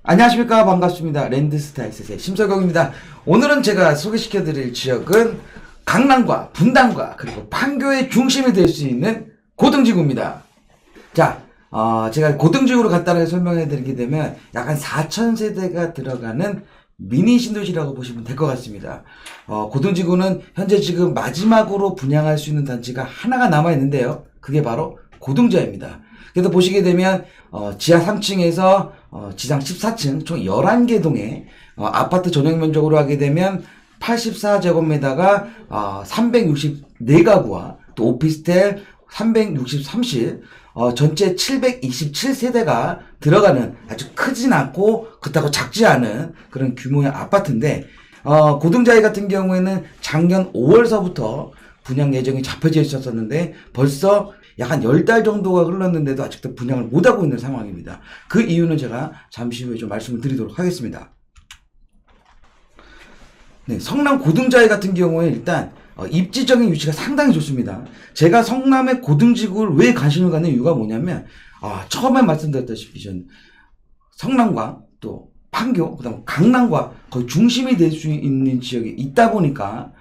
안녕하십니까. 반갑습니다. 랜드스타 X의 심석영입니다. 오늘은 제가 소개시켜드릴 지역은 강남과 분당과 그리고 판교의 중심이 될 수 있는 고등지구입니다. 자, 제가 고등지구로 간단하게 설명해드리게 되면 약간 4,000세대가 들어가는 미니 신도시라고 보시면 될 것 같습니다. 고등지구는 현재 지금 마지막으로 분양할 수 있는 단지가 하나가 남아있는데요. 그게 바로 고등자입니다. 그래서 보시게 되면 지하 3층에서 지상 14층 총 11개 동의 아파트 전용 면적으로 하게 되면 84제곱미터가 364가구와 또 오피스텔 363실 전체 727세대가 들어가는 아주 크진 않고 그렇다고 작지 않은 그런 규모의 아파트인데 고등자이 같은 경우에는 작년 5월서부터 분양 예정이 잡혀져 있었는데 벌써 약 한 10달 정도가 흘렀는데도 아직도 분양을 못하고 있는 상황입니다. 그 이유는 제가 잠시 후에 좀 말씀을 드리도록 하겠습니다. 네, 성남 고등자이 같은 경우에 일단 입지적인 위치가 상당히 좋습니다. 제가 성남의 고등지구를 왜 관심을 갖는 이유가 뭐냐면 처음에 말씀드렸다시피 저는 성남과 또 판교, 그다음 강남과 거의 중심이 될 수 있는 지역에 있다 보니까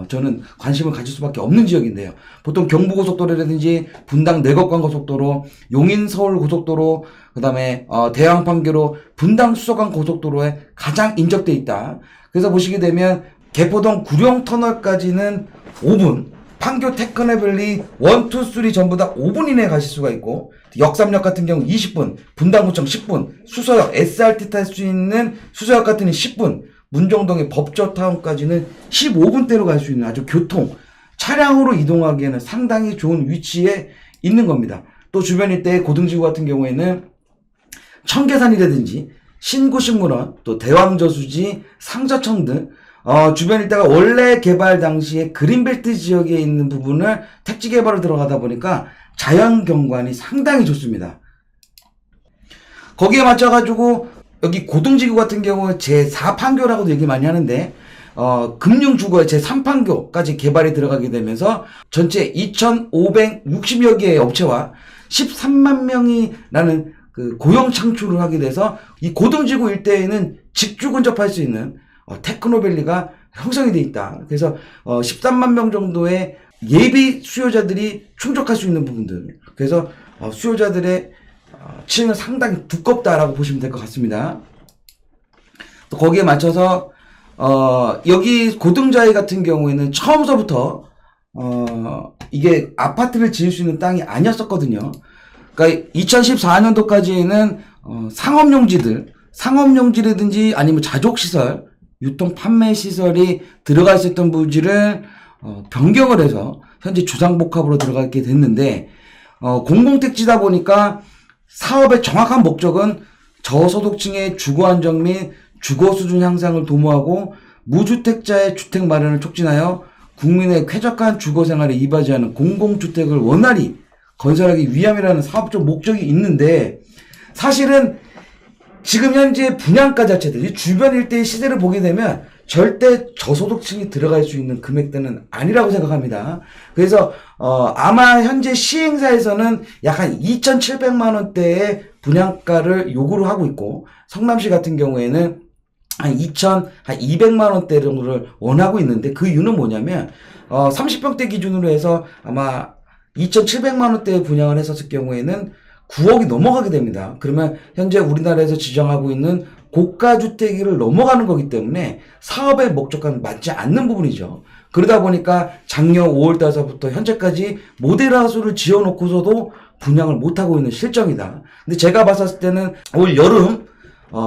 저는 관심을 가질 수밖에 없는 지역인데요. 보통 경부고속도로라든지 분당 내곡간고속도로, 용인 서울고속도로, 그 다음에 대왕판교로 분당 수서간 고속도로에 가장 인접돼 있다. 그래서 보시게 되면 개포동 구룡터널까지는 5분, 판교 테크노밸리 1, 2, 3 전부 다 5분 이내에 가실 수가 있고, 역삼역 같은 경우 20분, 분당구청 10분, 수서역 SRT 탈 수 있는 수서역 같은 경우 10분, 문정동의 법저타운까지는 15분대로 갈 수 있는 아주 차량으로 이동하기에는 상당히 좋은 위치에 있는 겁니다. 또 주변 일대의 고등지구 같은 경우에는 청계산이라든지 신구식물원, 또 대왕저수지, 상저청 등 주변 일대가 원래 개발 당시에 그린벨트 지역에 있는 부분을 택지 개발을 들어가다 보니까 자연 경관이 상당히 좋습니다. 거기에 맞춰가지고 여기 고등지구 같은 경우 제4판교라고도 얘기 많이 하는데 금융주거의 제3판교까지 개발이 들어가게 되면서 전체 2,560여 개의 업체와 13만 명이라는 그 고용 창출을 하게 돼서 이 고등지구 일대에는 직주 근접할 수 있는 테크노밸리가 형성이 돼 있다. 그래서 13만 명 정도의 예비 수요자들이 충족할 수 있는 부분들. 그래서 수요자들의 층은 상당히 두껍다라고 보시면 될 것 같습니다. 또 거기에 맞춰서 여기 고등자이 같은 경우에는 처음서부터 이게 아파트를 지을 수 있는 땅이 아니었었거든요. 그러니까 2014년도까지는 상업용지라든지 아니면 자족시설, 유통 판매 시설이 들어가 있었던 부지를 변경을 해서 현재 주상복합으로 들어가게 됐는데 공공택지다 보니까 사업의 정확한 목적은 저소득층의 주거 안정 및 주거 수준 향상을 도모하고 무주택자의 주택 마련을 촉진하여 국민의 쾌적한 주거 생활에 이바지하는 공공주택을 원활히 건설하기 위함이라는 사업적 목적이 있는데 사실은 지금 현재 분양가 자체들, 이 주변 일대의 시세를 보게 되면 절대 저소득층이 들어갈 수 있는 금액대는 아니라고 생각합니다. 그래서 아마 현재 시행사에서는 약 한 2,700만 원대의 분양가를 요구를 하고 있고 성남시 같은 경우에는 한 2,200만 원대 정도를 원하고 있는데 그 이유는 뭐냐면 30평대 기준으로 해서 아마 2,700만 원대에 분양을 했었을 경우에는 9억이 넘어가게 됩니다. 그러면 현재 우리나라에서 지정하고 있는 고가주택을 넘어가는 거기 때문에 사업의 목적과는 맞지 않는 부분이죠. 그러다 보니까 작년 5월달서부터 현재까지 모델하우스를 지어놓고서도 분양을 못하고 있는 실정이다. 근데 제가 봤을 때는 올 여름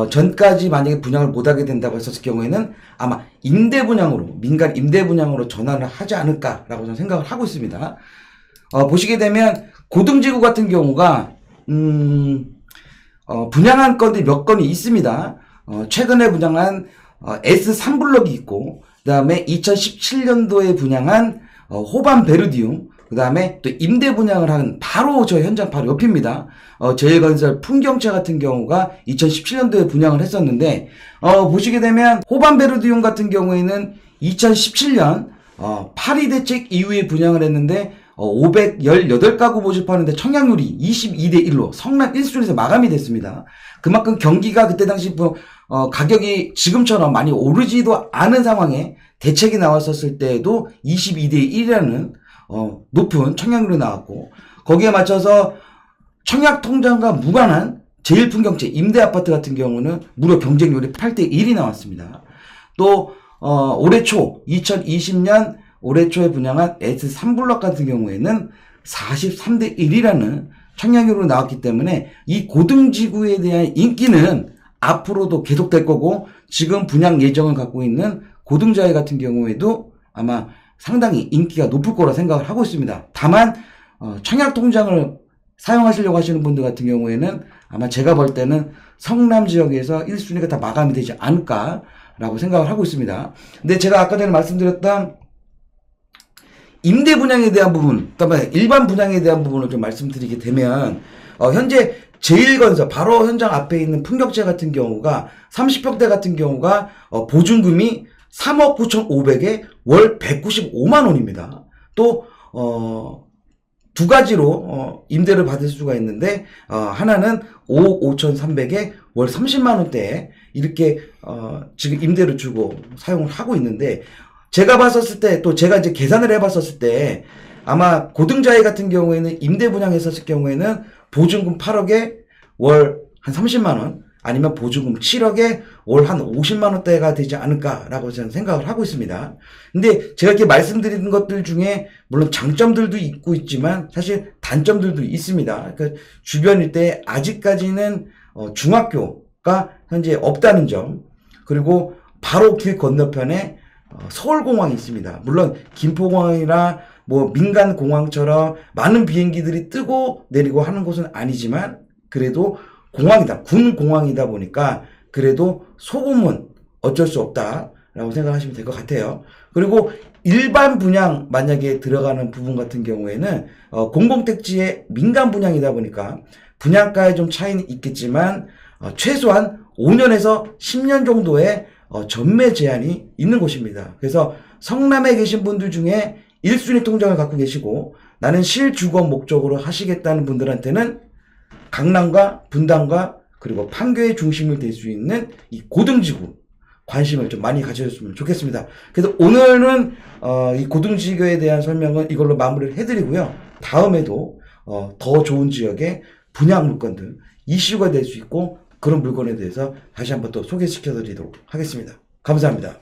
전까지 만약에 분양을 못하게 된다고 했었을 경우에는 아마 임대분양으로, 민간 임대분양으로 전환을 하지 않을까라고 저는 생각을 하고 있습니다. 보시게 되면 고등지구 같은 경우가 분양한 건이 몇 건이 있습니다. 최근에 분양한 S3블럭이 있고 그 다음에 2017년도에 분양한 호반 베르디움, 그 다음에 또 임대 분양을 한 바로 저 현장 바로 옆입니다. 제일건설 풍경채 같은 경우가 2017년도에 분양을 했었는데 보시게 되면 호반 베르디움 같은 경우에는 2017년 파리 대책 이후에 분양을 했는데 518가구 모집하는데 청약률이 22대 1로 성남 1순위에서 마감이 됐습니다. 그만큼 경기가 그때 당시 가격이 지금처럼 많이 오르지도 않은 상황에 대책이 나왔었을 때에도 22대 1이라는 높은 청약률이 나왔고, 거기에 맞춰서 청약 통장과 무관한 제일풍경채 임대아파트 같은 경우는 무려 경쟁률이 8대 1이 나왔습니다. 또 올해 초 2020년 올해 초에 분양한 S3블럭 같은 경우에는 43대 1이라는 청약률로 나왔기 때문에 이 고등지구에 대한 인기는 앞으로도 계속될 거고, 지금 분양 예정을 갖고 있는 고등자이 같은 경우에도 아마 상당히 인기가 높을 거라 생각을 하고 있습니다. 다만 청약 통장을 사용하시려고 하시는 분들 같은 경우에는 아마 제가 볼 때는 성남 지역에서 1순위가 다 마감이 되지 않을까라고 생각을 하고 있습니다. 근데 제가 아까 전에 말씀드렸던 임대 분양에 대한 부분, 그다음에 일반 분양에 대한 부분을 좀 말씀드리게 되면, 현재 제1건설 바로 현장 앞에 있는 풍경채 같은 경우가 30평대 같은 경우가 보증금이 3억 9,500에 월 195만 원입니다. 또 두 가지로 임대를 받을 수가 있는데, 하나는 5억 5,300에 월 30만 원대에 이렇게 지금 임대를 주고 사용을 하고 있는데, 제가 봤었을 때, 또 제가 이제 계산을 해봤었을 때, 아마 고등자이 같은 경우에는 임대 분양했었을 경우에는 보증금 8억에 월 한 30만 원, 아니면 보증금 7억에 월 한 50만 원대가 되지 않을까라고 저는 생각을 하고 있습니다. 근데 제가 이렇게 말씀드리는 것들 중에 물론 장점들도 있고 있지만 사실 단점들도 있습니다. 그러니까 주변 일대에 아직까지는 중학교가 현재 없다는 점, 그리고 바로 길 건너편에 서울공항이 있습니다. 물론 김포공항이나 뭐 민간공항처럼 많은 비행기들이 뜨고 내리고 하는 곳은 아니지만, 그래도 공항이다, 군공항이다 보니까 그래도 소금은 어쩔 수 없다라고 생각하시면 될 것 같아요. 그리고 일반 분양 만약에 들어가는 부분 같은 경우에는 공공택지의 민간 분양이다 보니까 분양가에 좀 차이는 있겠지만 최소한 5년에서 10년 정도의 전매 제한이 있는 곳입니다. 그래서 성남에 계신 분들 중에 1순위 통장을 갖고 계시고 나는 실주거 목적으로 하시겠다는 분들한테는 강남과 분당과 그리고 판교의 중심을 될 수 있는 이 고등지구 관심을 좀 많이 가져줬으면 좋겠습니다. 그래서 오늘은 이 고등지구에 대한 설명은 이걸로 마무리를 해드리고요. 다음에도 더 좋은 지역의 분양 물건들, 이슈가 될 수 있고 그런 물건에 대해서 다시 한번 또 소개시켜 드리도록 하겠습니다. 감사합니다.